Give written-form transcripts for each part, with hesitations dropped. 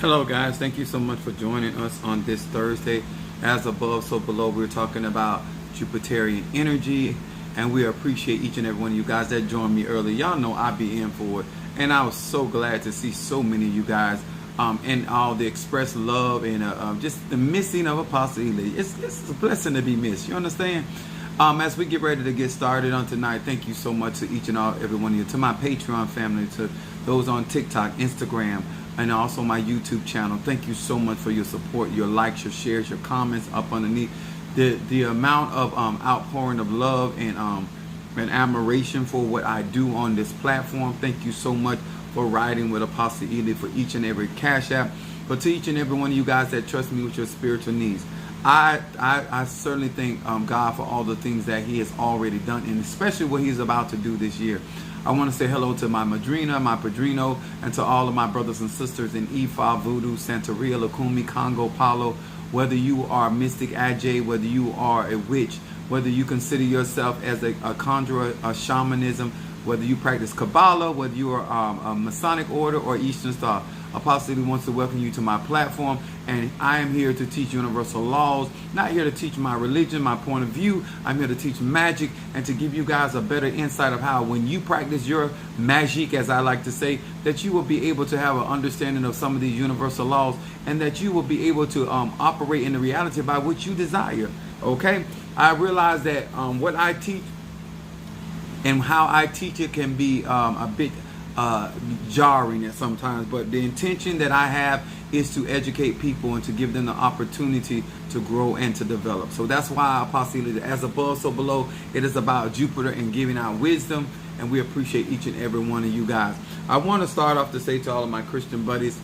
Hello, guys. Thank you so much for joining us on this Thursday. As above, so below, we're talking about Jupiterian energy, and we appreciate each and every one of you guys that joined me early. Y'all know I be in for it, and I was so glad to see so many of you guys and all the expressed love and just the missing of Apostle Ely. It's a blessing to be missed. You understand? As we get ready to get started on tonight, thank you so much to each and every one of you, to my Patreon family, to those on TikTok, Instagram, and also my YouTube channel. Thank you so much for your support, your likes, your shares, your comments up underneath. The amount of outpouring of love and admiration for what I do on this platform. Thank you so much for riding with Apostle Ely, for each and every Cash App, but to each and every one of you guys that trust me with your spiritual needs. I certainly thank God for all the things that He has already done, and especially what He's about to do this year. I want to say hello to my madrina, my padrino, and to all of my brothers and sisters in Ifa, Voodoo, Santeria, Lukumi, Congo, Palo. Whether you are mystic, Ajay, whether you are a witch, whether you consider yourself as a conjurer, a shamanism, whether you practice Kabbalah, whether you are a Masonic order or Eastern Star, Apostle Ely wants to welcome you to my platform, and I am here to teach universal laws, not here to teach my religion, my point of view. I'm here to teach magic and to give you guys a better insight of how, when you practice your magic, as I like to say, that you will be able to have an understanding of some of these universal laws, and that you will be able to operate in the reality by which you desire. Okay? I realize that what I teach and how I teach it can be a bit jarring at sometimes, but the intention that I have is to educate people and to give them the opportunity to grow and to develop. So that's why Apostle Ely, as above, so below, it is about Jupiter and giving out wisdom, and we appreciate each and every one of you guys. I want to start off to say to all of my Christian buddies,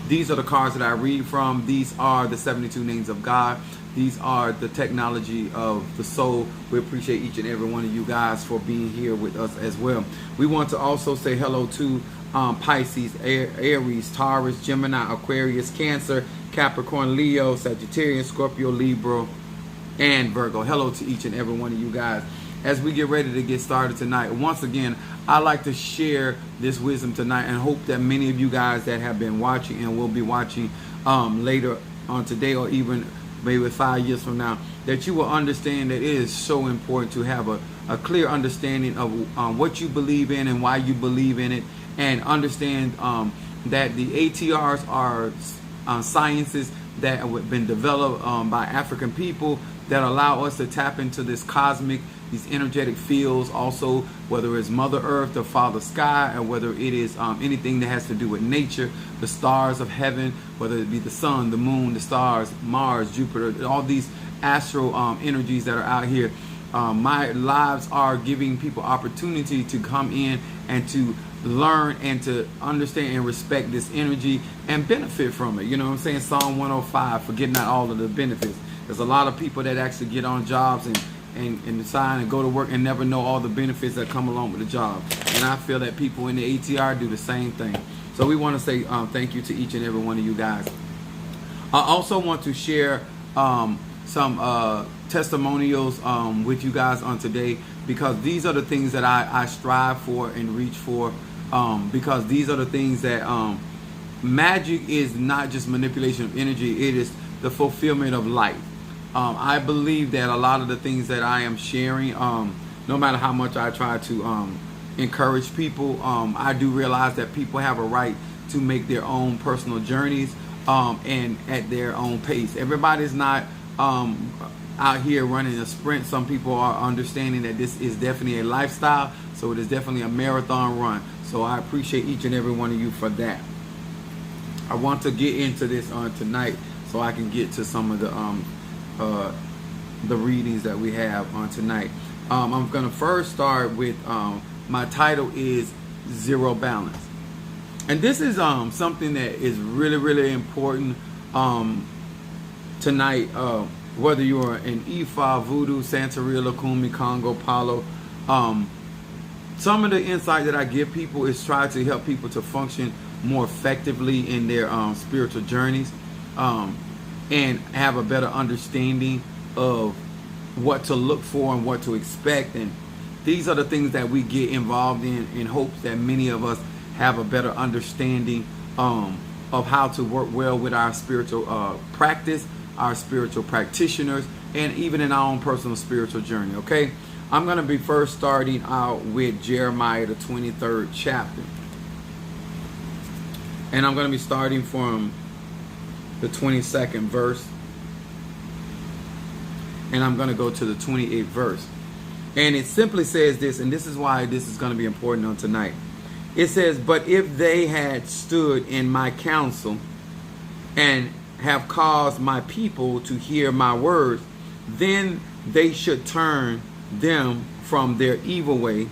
these are the cards that I read from. These are the 72 names of God. These are the technology of the soul. We appreciate each and every one of you guys for being here with us as well. We want to also say hello to Pisces, Aries, Taurus, Gemini, Aquarius, Cancer, Capricorn, Leo, Sagittarius, Scorpio, Libra, and Virgo. Hello to each and every one of you guys. As we get ready to get started tonight, once again, I like to share this wisdom tonight and hope that many of you guys that have been watching and will be watching later on today, or even maybe 5 years from now, that you will understand that it is so important to have a clear understanding of what you believe in and why you believe in it, and understand that the ATRs are sciences that have been developed by African people that allow us to tap into this cosmic, these energetic fields, also whether it's Mother Earth, the Father Sky, or whether it is anything that has to do with nature, the stars of heaven, whether it be the sun, the moon, the stars, Mars, Jupiter, all these astral energies that are out here. My lives are giving people opportunity to come in and to learn and to understand and respect this energy and benefit from it. You know what I'm saying? Psalm 105, forgetting not all of the benefits. There's a lot of people that actually get on jobs and decide and go to work and never know all the benefits that come along with the job. And I feel that people in the ATR do the same thing. So we want to say thank you to each and every one of you guys. I also want to share some testimonials with you guys on today, because these are the things that I strive for and reach for, because these are the things that magic is not just manipulation of energy, it is the fulfillment of life. I believe that a lot of the things that I am sharing, no matter how much I try to encourage people, I do realize that people have a right to make their own personal journeys and at their own pace. Everybody's not out here running a sprint. Some people are understanding that this is definitely a lifestyle, so it is definitely a marathon run. So I appreciate each and every one of you for that. I want to get into this tonight so I can get to some of the readings that we have on tonight. I'm going to first start with my title is Zero Balance. And this is something that is really, really important tonight, whether you are in Ifa, Voodoo, Santeria, Lukumi, Congo, Palo. Some of the insight that I give people is try to help people to function more effectively in their spiritual journeys, and have a better understanding of what to look for and what to expect. And these are the things that we get involved in hopes that many of us have a better understanding of how to work well with our spiritual practice, our spiritual practitioners, and even in our own personal spiritual journey. Okay, I'm going to be first starting out with Jeremiah, the 23rd chapter. And I'm going to be starting from the 22nd verse. And I'm going to go to the 28th verse. And it simply says this, and this is why this is going to be important on tonight. It says, but if they had stood in my counsel and have caused my people to hear my words, then they should turn them from their evil way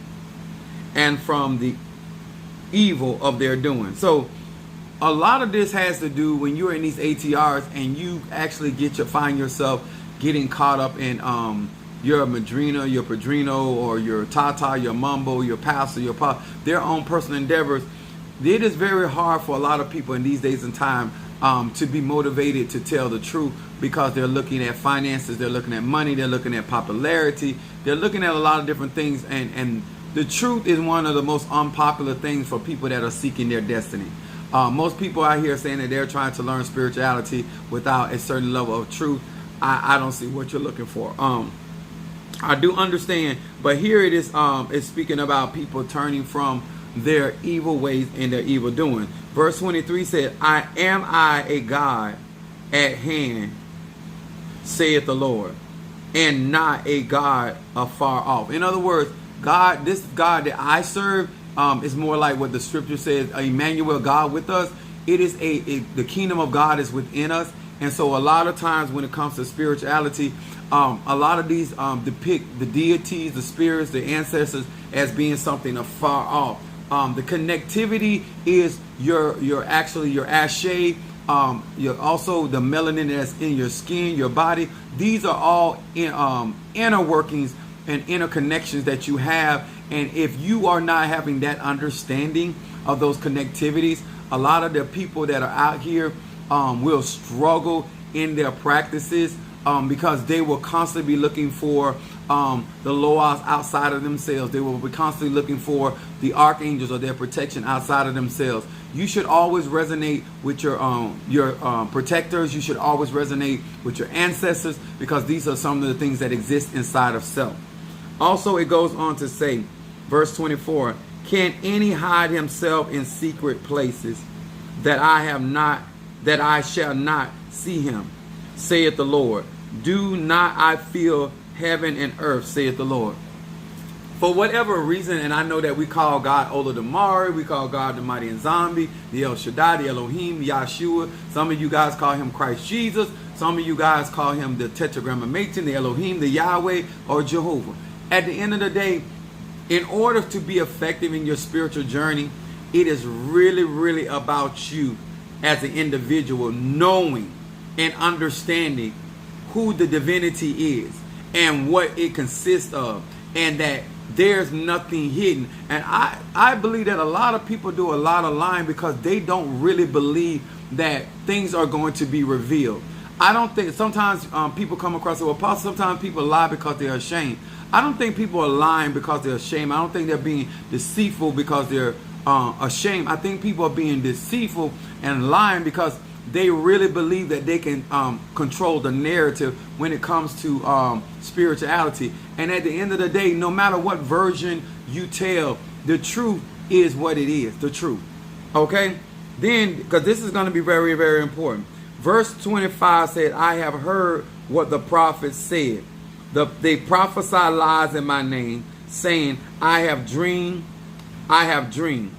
and from the evil of their doing. So a lot of this has to do when you're in these ATRs and you actually find yourself getting caught up in your madrina, your padrino, or your tata, your mumbo, your pastor, your their own personal endeavors. It is very hard for a lot of people in these days and time to be motivated to tell the truth, because they're looking at finances, they're looking at money, they're looking at popularity, they're looking at a lot of different things, and the truth is one of the most unpopular things for people that are seeking their destiny. Most people out here saying that they're trying to learn spirituality without a certain level of truth. I don't see what you're looking for. I do understand, but here it is. It's speaking about people turning from their evil ways and their evil doing. Verse 23 said, Am I a God at hand, saith the Lord, and not a God afar off? In other words, God, this God that I serve, is more like what the scripture says, Emmanuel, God with us. It is the kingdom of God is within us. And so a lot of times when it comes to spirituality, a lot of these depict the deities, the spirits, the ancestors as being something afar off. The connectivity is your ashe, you're also the melanin that's in your skin, your body. These are all inner workings and interconnections that you have. And if you are not having that understanding of those connectivities, a lot of the people that are out here will struggle in their practices because they will constantly be looking for the loas outside of themselves. They will be constantly looking for the archangels or their protection outside of themselves. You should always resonate with your protectors. You should always resonate with your ancestors, because these are some of the things that exist inside of self. Also, it goes on to say, verse 24, can any hide himself in secret places that I shall not see him, saith the Lord? Do not I feel heaven and earth, saith the Lord? For whatever reason, and I know that we call God Olodumare, we call God the Mighty and Zombie, the El Shaddai, the Elohim, Yahshua. Some of you guys call him Christ Jesus. Some of you guys call him the Tetragrammaton, the Elohim, the Yahweh, or Jehovah. At the end of the day, in order to be effective in your spiritual journey, it is really, really about you as an individual knowing and understanding who the divinity is and what it consists of, and that there's nothing hidden. And I believe that a lot of people do a lot of lying because they don't really believe that things are going to be revealed. I don't think, sometimes people come across it, well, sometimes people lie because they're ashamed. I don't think people are lying because they're ashamed. I don't think they're being deceitful because they're ashamed. I think people are being deceitful and lying because they really believe that they can control the narrative when it comes to spirituality. And at the end of the day, no matter what version you tell, the truth is what it is, the truth. Okay? Then, because this is going to be very, very important. Verse 25 said, I have heard what the prophets said. They prophesy lies in my name, saying, I have dreamed, I have dreamed.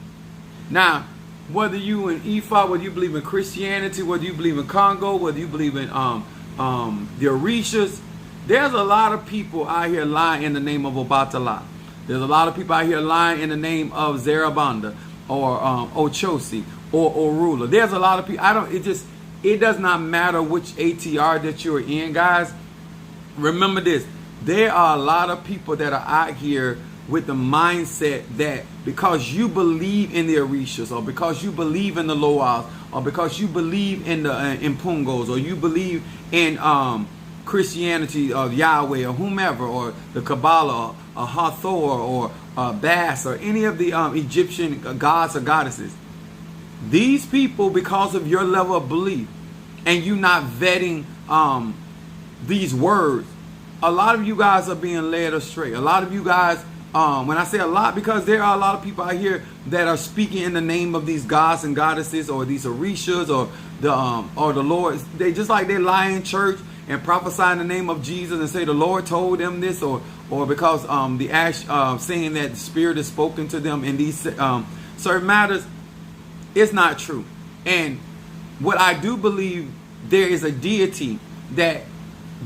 Now, whether you in Ifa, whether you believe in Christianity, whether you believe in Congo, whether you believe in the Orishas, there's a lot of people out here lying in the name of Obatala. There's a lot of people out here lying in the name of Zarabanda or Ochosi or Orula. There's a lot of people. It does not matter which ATR that you're in, guys. Remember this. There are a lot of people that are out here with the mindset that because you believe in the Orishas, or because you believe in the Loas, or because you believe in the Impungos, or you believe in Christianity, or Yahweh, or whomever, or the Kabbalah, or Hathor, Bas or any of the Egyptian gods or goddesses. These people, because of your level of belief and you not vetting these words, a lot of you guys are being led astray. A lot of you guys, when I say a lot, because there are a lot of people out here that are speaking in the name of these gods and goddesses, or these Orishas, or the Lord. They just like they lie in church and prophesy in the name of Jesus and say the Lord told them this, or because the ash saying that the Spirit is spoken to them in these certain matters. It's not true. And what I do believe, there is a deity that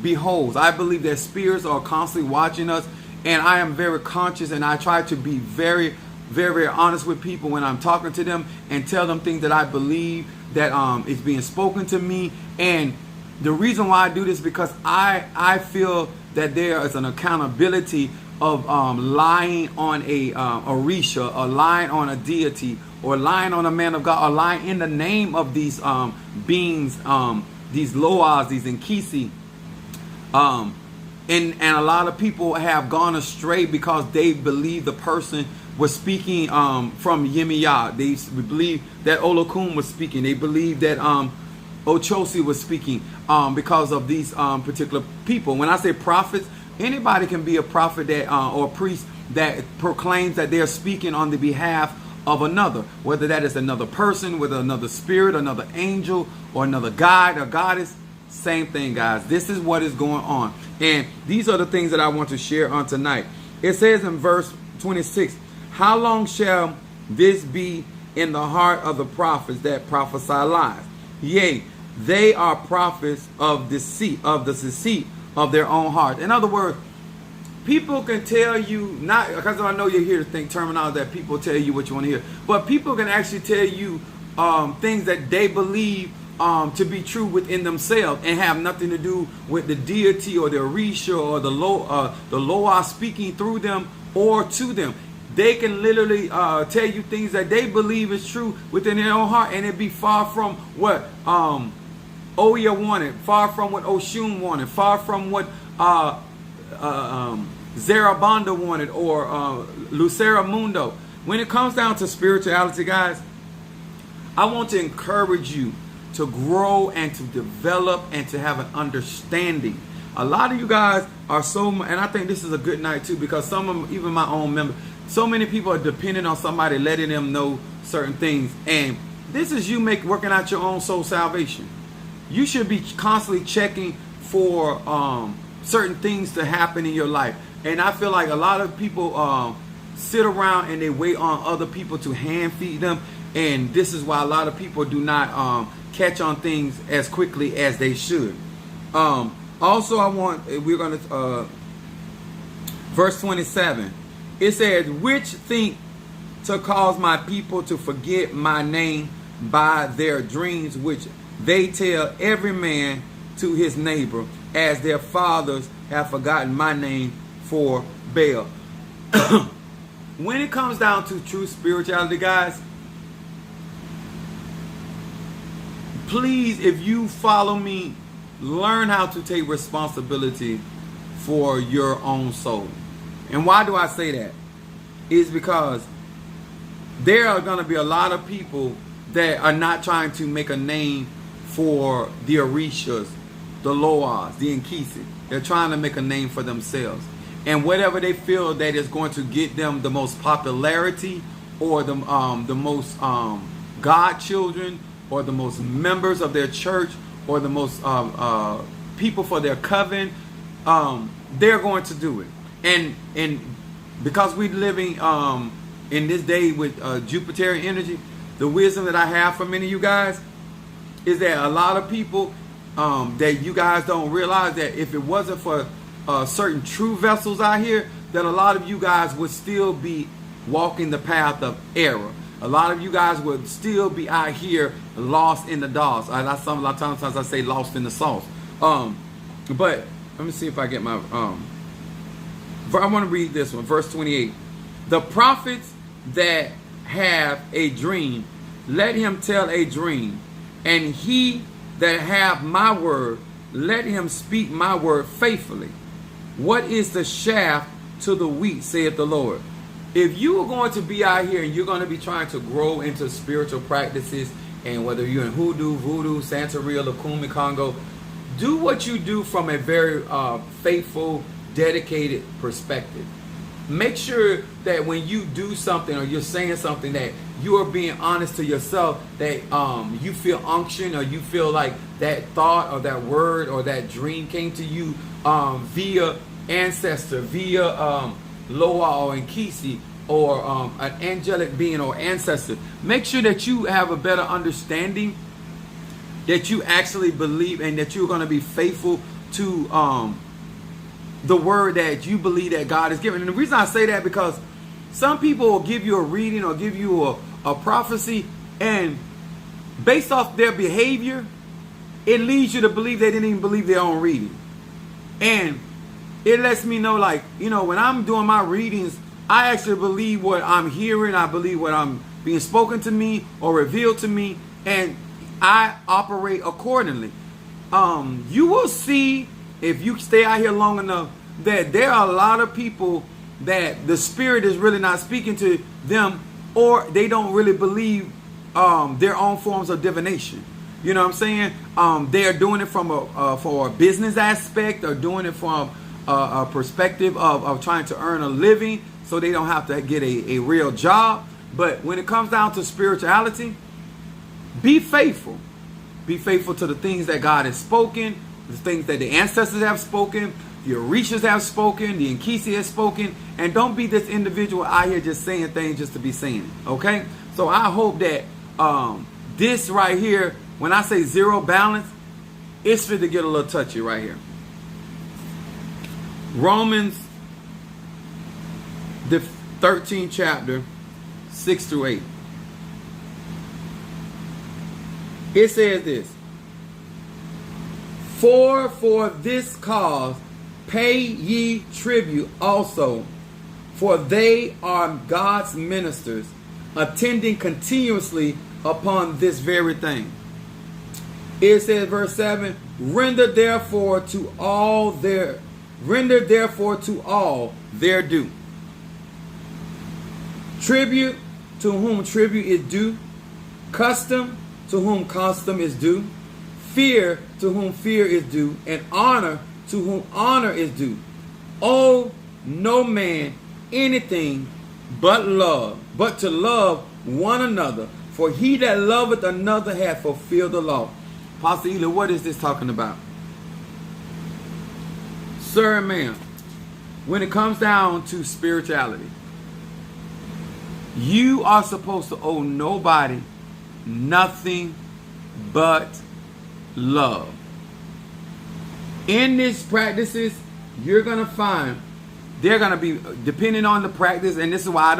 beholds. I believe that spirits are constantly watching us, and I am very conscious, and I try to be very, very, very honest with people when I'm talking to them and tell them things that I believe that is being spoken to me. And the reason why I do this is because I feel that there is an accountability of lying on a Orisha, or lying on a deity, or lying on a man of God, or lying in the name of these beings, these Loas, these Nkisi. And a lot of people have gone astray because they believe the person was speaking from Yemiya. They believe that Olokun was speaking. They believe that Ochosi was speaking because of these particular people. When I say prophets, anybody can be a prophet that or a priest that proclaims that they're speaking on the behalf of another, whether that is another person, whether another spirit, another angel, or another god or goddess. Same thing, guys. This is what is going on. And these are the things that I want to share on tonight. It says in verse 26, how long shall this be in the heart of the prophets that prophesy lies? Yea, they are prophets of deceit, of the deceit of their own heart. In other words, people can tell you, not because I know you're here to think terminology that people tell you what you want to hear, but people can actually tell you things that they believe to be true within themselves and have nothing to do with the deity or the Orisha or the Loa speaking through them or to them. They can literally tell you things that they believe is true within their own heart, and it be far from what Oya wanted, far from what Oshun wanted, far from what Zarabanda wanted, or Lucera Mundo. When it comes down to spirituality, guys, I want to encourage you to grow and to develop and to have an understanding. A lot of you guys are so, and I think this is a good night too, because some of them, even my own members, so many people are dependent on somebody letting them know certain things. And this is you working out your own soul salvation. You should be constantly checking for certain things to happen in your life. And I feel like a lot of people sit around and they wait on other people to hand feed them. And this is why a lot of people do not catch on things as quickly as they should. Also, we're going to, verse 27. It says, which think to cause my people to forget my name by their dreams, which they tell every man to his neighbor, as their fathers have forgotten my name for Baal. When it comes down to true spirituality, guys, please, if you follow me, learn how to take responsibility for your own soul. And why do I say that? It's because there are going to be a lot of people that are not trying to make a name for the Orishas, the Loas, the Nkisi. They're trying to make a name for themselves. And whatever they feel that is going to get them the most popularity, or the most God children, or the most members of their church, or the most people for their coven, they're going to do it. And because we're living in this day with Jupiterian energy, the wisdom that I have for many of you guys is that a lot of people that you guys don't realize that if it wasn't for certain true vessels out here, that a lot of you guys would still be walking the path of error. A lot of you guys would still be out here lost in the sauce. A lot of times I say lost in the sauce. But let me see if I get my... I want to read this one, verse 28. The prophets that have a dream, let him tell a dream. And he that have my word, let him speak my word faithfully. What is the shaft to the wheat, saith the Lord? if you are going to be out here and you're going to be trying to grow into spiritual practices, and whether you're in hoodoo, voodoo, Santeria, Lukumi, Congo, do what you do from a very faithful, dedicated perspective. Make sure that when you do something or you're saying something, that you are being honest to yourself, that you feel unction, or you feel like that thought or that word or that dream came to you via ancestor, via Loa or Nkisi, or an angelic being or ancestor. Make sure that you have a better understanding, that you actually believe, and that you're going to be faithful to the word that you believe that God is giving. And the reason I say that, because some people will give you a reading or give you a prophecy, and based off their behavior, it leads you to believe they didn't even believe their own reading. And it lets me know, like, when I'm doing my readings, I actually believe what I'm hearing. I believe what I'm being spoken to me or revealed to me, and I operate accordingly. You will see, if you stay out here long enough, that there are a lot of people that the spirit is really not speaking to them, or they don't really believe their own forms of divination. You know what I'm saying? They are doing it from for a business aspect, or doing it from a perspective of trying to earn a living, so they don't have to get a real job. But when it comes down to spirituality, be faithful. Be faithful to the things that God has spoken, the things that the ancestors have spoken, the Orishas have spoken, the Nkisi has spoken, and don't be this individual out here just saying things just to be saying it. Okay? So I hope that this right here, when I say zero balance, it's fit to get a little touchy right here. Romans, the 13th chapter, 6 through 8. It says this: For this cause pay ye tribute also, for they are God's ministers, attending continuously upon this very thing. It says, verse 7, render therefore to all their due. Tribute, to whom tribute is due. Custom, to whom custom is due. Fear, to whom fear is due. And honor, to whom honor is due. Owe no man anything but to love one another. For he that loveth another hath fulfilled the law. Pastor Ely, what is this talking about? Sir and ma'am, when it comes down to spirituality, you are supposed to owe nobody nothing but love. In these practices, you're gonna find they're gonna be, depending on the practice, and this is why I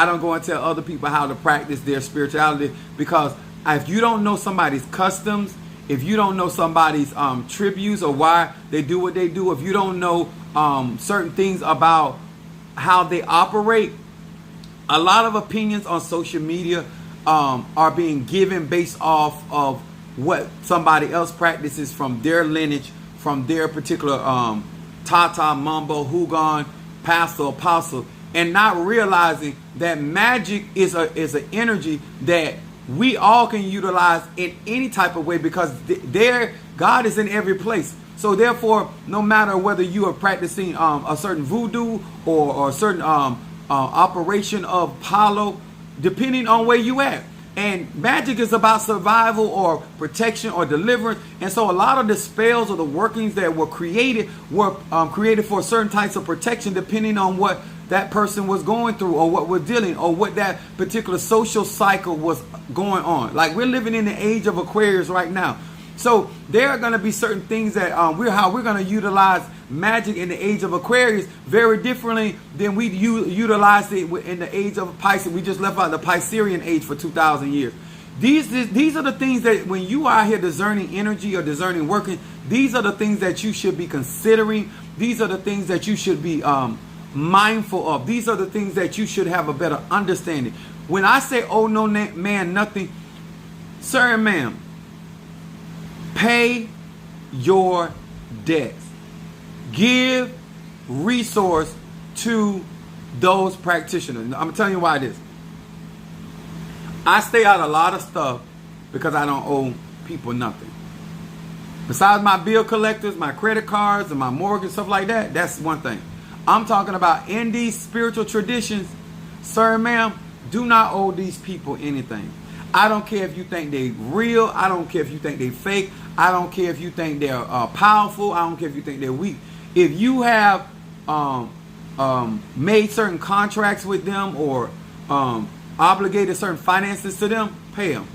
don't go and tell other people how to practice their spirituality, because if you don't know somebody's customs, if you don't know somebody's tributes or why they do what they do, if you don't know certain things about how they operate, a lot of opinions on social media are being given based off of what somebody else practices from their lineage, from their particular Tata, Mumbo, Hugon, Pastor, Apostle, and not realizing that magic is an energy that we all can utilize in any type of way, because God is in every place. So therefore, no matter whether you are practicing a certain voodoo or a certain operation of Palo, depending on where you at. And magic is about survival or protection or deliverance. And so a lot of the spells or the workings that were created for certain types of protection, depending on what that person was going through, or what was dealing, or what that particular social cycle was going on. Like, we're living in the age of Aquarius right now. So there are going to be certain things that we're going to utilize magic in the age of Aquarius very differently than we utilized it in the age of Pisces. We just left out the Piscean age for 2,000 years. These are the things that when you are here discerning energy or discerning working, these are the things that you should be considering. These are the things that you should be mindful of. These are the things that you should have a better understanding. When I say, oh, no man, nothing, sir and ma'am, pay your debts. Give resource to those practitioners. I'm telling you why it is. I stay out of a lot of stuff because I don't owe people nothing. Besides my bill collectors, my credit cards, and my mortgage, stuff like that, that's one thing. I'm talking about in these spiritual traditions, sir, ma'am, do not owe these people anything. I don't care if you think they real. I don't care if you think they fake. I don't care if you think they're powerful. I don't care if you think they're weak. If you have made certain contracts with them or obligated certain finances to them, pay them.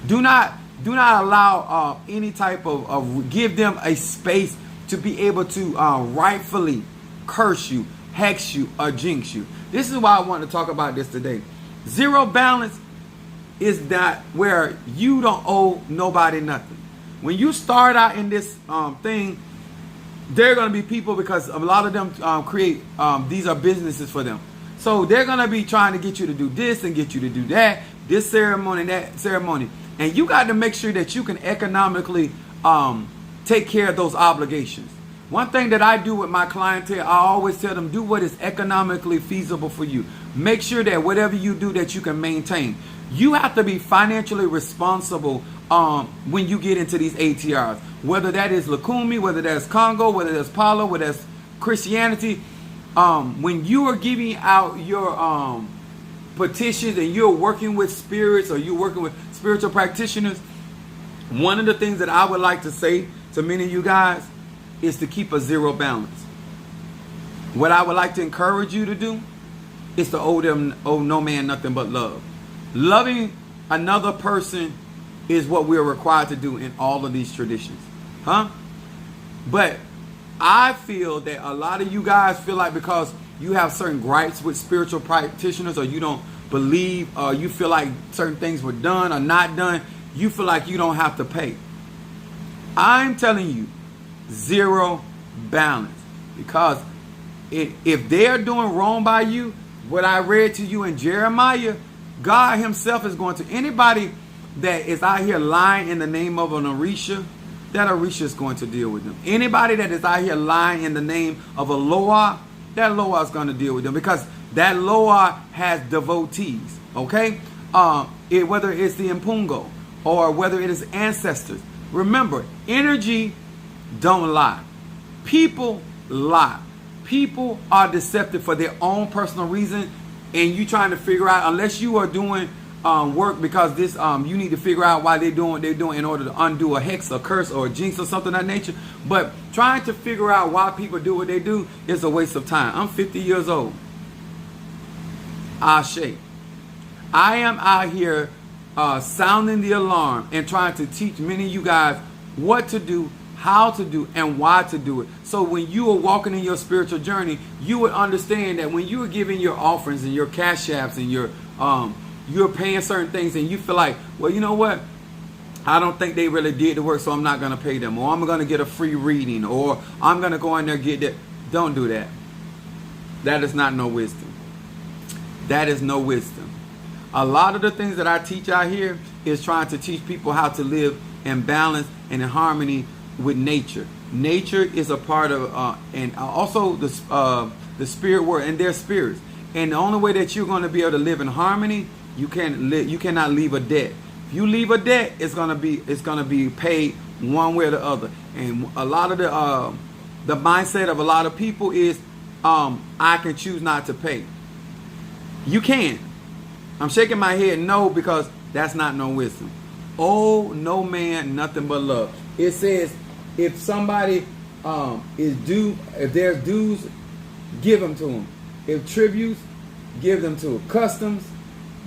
Do not allow any type of give them a space to be able to rightfully curse you, hex you, or jinx you. This is why I want to talk about this today. Zero balance is not where you don't owe nobody nothing. When you start out in this thing, there are going to be people, because a lot of them create, these are businesses for them. So they're going to be trying to get you to do this and get you to do that, this ceremony, that ceremony. And you got to make sure that you can economically take care of those obligations. One thing that I do with my clientele, I always tell them, do what is economically feasible for you. Make sure that whatever you do, that you can maintain. You have to be financially responsible when you get into these ATRs. Whether that is Lukumi, whether that's Congo, whether that's Palo, whether that's Christianity. When you are giving out your petitions and you're working with spirits or you're working with spiritual practitioners, one of the things that I would like to say to many of you guys is to keep a zero balance. What I would like to encourage you to do is to owe no man nothing but love. Loving another person is what we're required to do in all of these traditions. But I feel that a lot of you guys feel like because you have certain gripes with spiritual practitioners, or you don't believe, or you feel like certain things were done or not done, you feel like you don't have to pay. I'm telling you, zero balance. Because if they're doing wrong by you, what I read to you in Jeremiah, God himself is going to, anybody that is out here lying in the name of an Orisha, that Orisha is going to deal with them. Anybody that is out here lying in the name of a Loa, that Loa is going to deal with them, because that Loa has devotees, okay? Whether it's the Impungo or whether it is ancestors. Remember, energy don't lie. People lie. People are deceptive for their own personal reason, and you trying to figure out, unless you are doing work because this you need to figure out why they're doing in order to undo a hex, a curse, or a jinx, or something of that nature. But trying to figure out why people do what they do is a waste of time. I'm 50 years old. Ashe. I am out here sounding the alarm and trying to teach many of you guys what to do, how to do, and why to do it. So when you are walking in your spiritual journey, you would understand that when you are giving your offerings and your cash apps and you're paying certain things, and you feel like, well, you know what? I don't think they really did the work, so I'm not going to pay them. Or I'm going to get a free reading. Or I'm going to go in there and get that. Don't do that. That is not no wisdom. That is no wisdom. A lot of the things that I teach out here is trying to teach people how to live in balance and in harmony with nature. Nature is a part of, and also the spirit world and their spirits. And the only way that you're going to be able to live in harmony, you cannot leave a debt. If you leave a debt, it's gonna be paid one way or the other. And a lot of the mindset of a lot of people is, I can choose not to pay. You can. I'm shaking my head no, because that's not no wisdom. Oh, no man, nothing but love. It says if somebody is due, if there's dues, give them to them. If tributes, give them to them. Customs,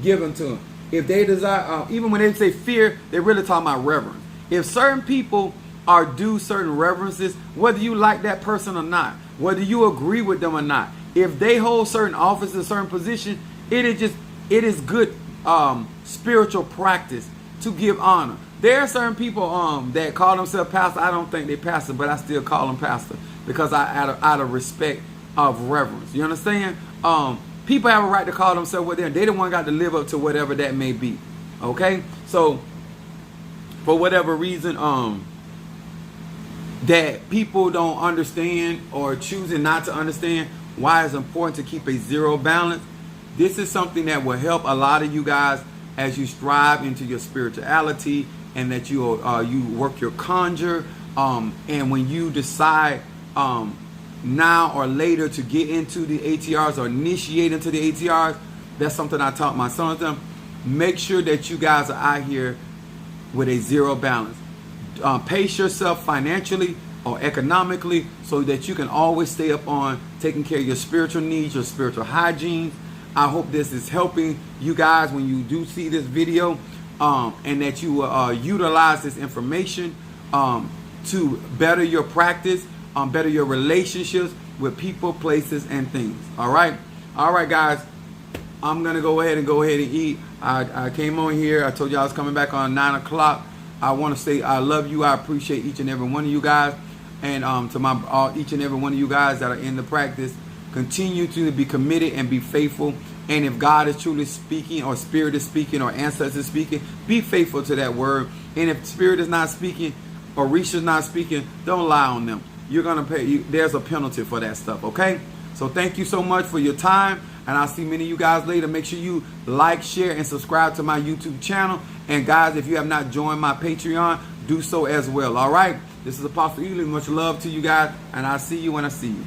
give them to them. If they desire, even when they say fear, they're really talking about reverence. If certain people are due certain reverences, whether you like that person or not, whether you agree with them or not, if they hold certain offices, certain positions, it is good spiritual practice to give honor. There are certain people that call themselves pastor. I don't think they pastor, but I still call them pastor because out of respect of reverence. You understand? People have a right to call themselves what they don't want got to live up to whatever that may be. Okay? So for whatever reason that people don't understand or choosing not to understand, why it's important to keep a zero balance. This is something that will help a lot of you guys as you strive into your spirituality, and that you work your conjure, and when you decide now or later to get into the ATRs or initiate into the ATRs. That's something I taught my sons them. Make sure that you guys are out here with a zero balance. Pace yourself financially or economically so that you can always stay up on taking care of your spiritual needs, your spiritual hygiene. I hope this is helping you guys when you do see this video, and that you utilize this information to better your practice, better your relationships with people, places, and things. All right, guys. I'm gonna go ahead and eat. I came on here. I told you I was coming back on 9 o'clock. I want to say I love you. I appreciate each and every one of you guys, and to each and every one of you guys that are in the practice, continue to be committed and be faithful. And if God is truly speaking, or Spirit is speaking, or ancestors speaking, be faithful to that word. And if Spirit is not speaking, or Risha is not speaking, don't lie on them. You're gonna pay. There's a penalty for that stuff. Okay. So thank you so much for your time. And I'll see many of you guys later. Make sure you like, share, and subscribe to my YouTube channel. And guys, if you have not joined my Patreon, do so as well. All right? This is Apostle Ely. Much love to you guys. And I'll see you when I see you.